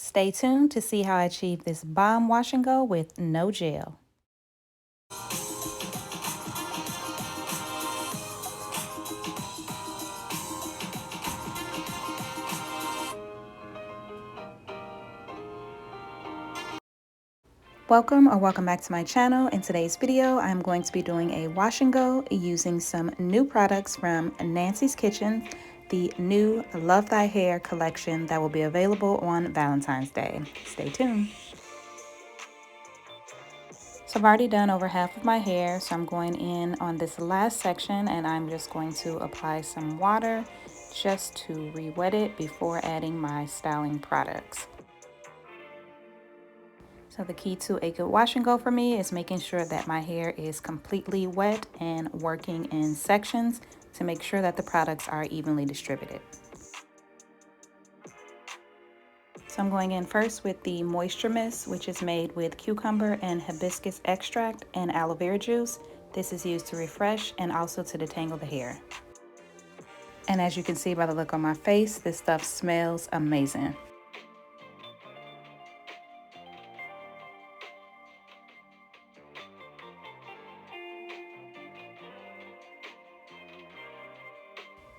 Stay tuned to see how I achieve this bomb wash and go with no gel. Welcome back to my channel. In today's video, I'm going to be doing a wash and go using some new products from Nancy's Kitchen, the new Love Thy Hair collection that will be available on Valentine's Day. Stay tuned. So I've already done over half of my hair, so I'm going in on this last section and I'm just going to apply some water just to re-wet it before adding my styling products. So the key to a good wash and go for me is making sure that my hair is completely wet and working in sections to make sure that the products are evenly distributed. So I'm going in first with the Moisture Mist, which is made with cucumber and hibiscus extract and aloe vera juice. This is used to refresh and also to detangle the hair. And as you can see by the look on my face, this stuff smells amazing.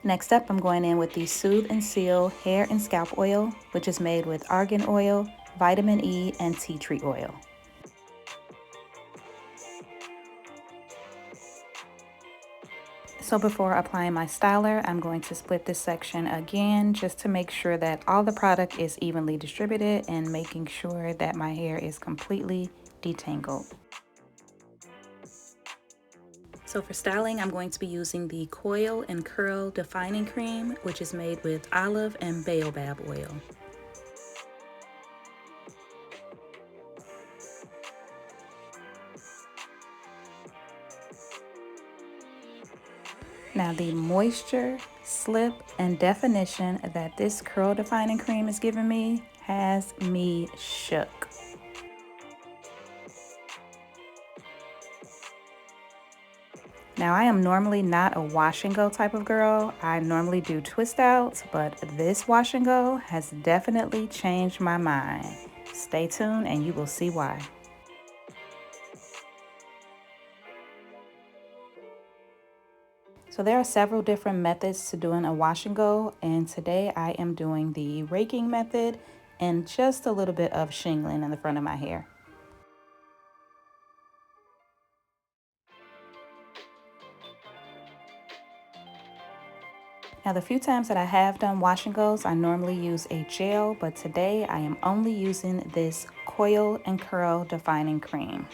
Next up, I'm going in with the Soothe and Seal Hair and Scalp Oil, which is made with argan oil, vitamin E, and tea tree oil. So before applying my styler, I'm going to split this section again just to make sure that all the product is evenly distributed and making sure that my hair is completely detangled. So for styling, I'm going to be using the Coil and Curl Defining Cream, which is made with olive and baobab oil. Now the moisture, slip, and definition that this curl defining cream is giving me has me shook. Now I am normally not a wash and go type of girl. I normally do twist outs, but this wash and go has definitely changed my mind. Stay tuned and you will see why. So there are several different methods to doing a wash and go, and today I am doing the raking method and just a little bit of shingling in the front of my hair. Now the few times that I have done wash and goes, I normally use a gel, but today I am only using this Coil and Curl Defining Cream.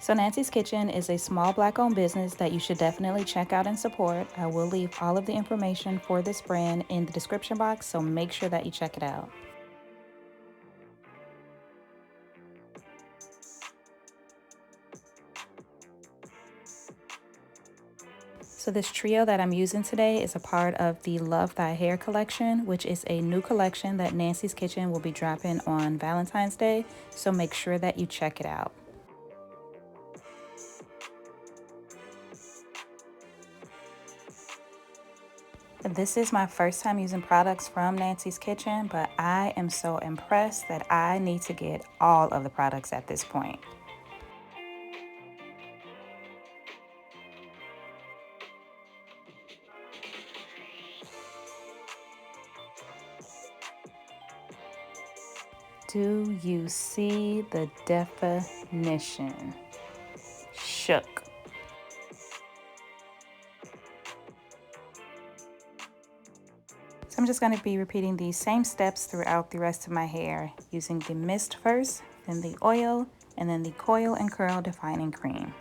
So Nancy's Kitchen is a small Black-owned business that you should definitely check out and support. I will leave all of the information for this brand in the description box, so make sure that you check it out. So this trio that I'm using today is a part of the Love Thy Hair collection, which is a new collection that Nancy's Kitchen will be dropping on Valentine's Day, so make sure that you check it out. This is my first time using products from Nancy's Kitchen, but I am so impressed that I need to get all of the products at this point. Do you see the definition? Shook. So I'm just going to be repeating these same steps throughout the rest of my hair, using the mist first, then the oil, and then the Coil and Curl Defining Cream.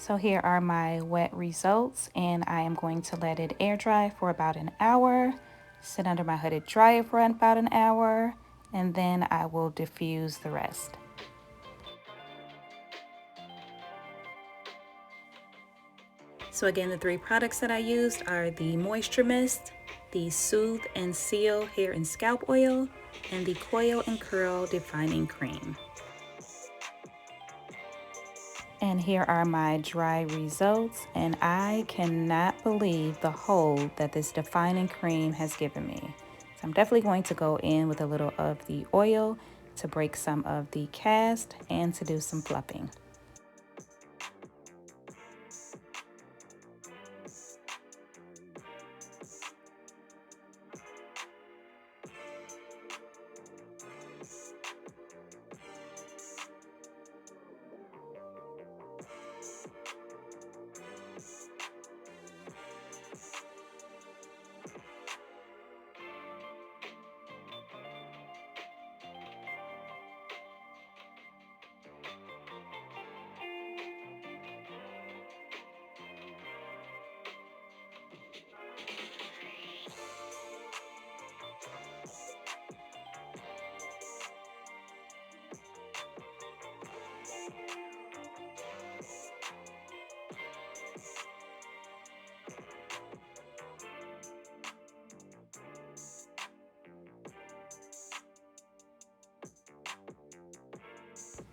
So here are my wet results, and I am going to let it air dry for about an hour, sit under my hooded dryer for about an hour, and then I will diffuse the rest. So again, the three products that I used are the Moisture Mist, the Soothe and Seal Hair and Scalp Oil, and the Coil and Curl Defining Cream. And here are my dry results, and I cannot believe the hold that this defining cream has given me. So I'm definitely going to go in with a little of the oil to break some of the cast and to do some fluffing.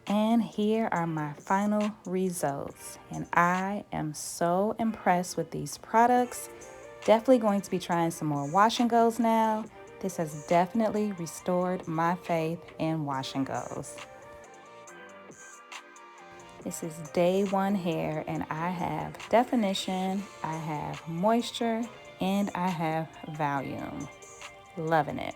And here are my final results. And I am so impressed with these products. Definitely going to be trying some more wash and goes now. This has definitely restored my faith in wash and goes. This is day one hair, and I have definition, I have moisture, and I have volume. Loving it.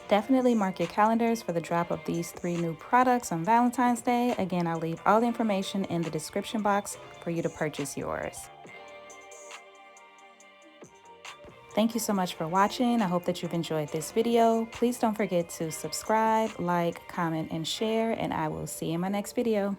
Definitely mark your calendars for the drop of these 3 new products on Valentine's Day. Again, I'll leave all the information in the description box for you to purchase yours. Thank you so much for watching. I hope that you've enjoyed this video. Please don't forget to subscribe, like, comment, and share, and I will see you in my next video.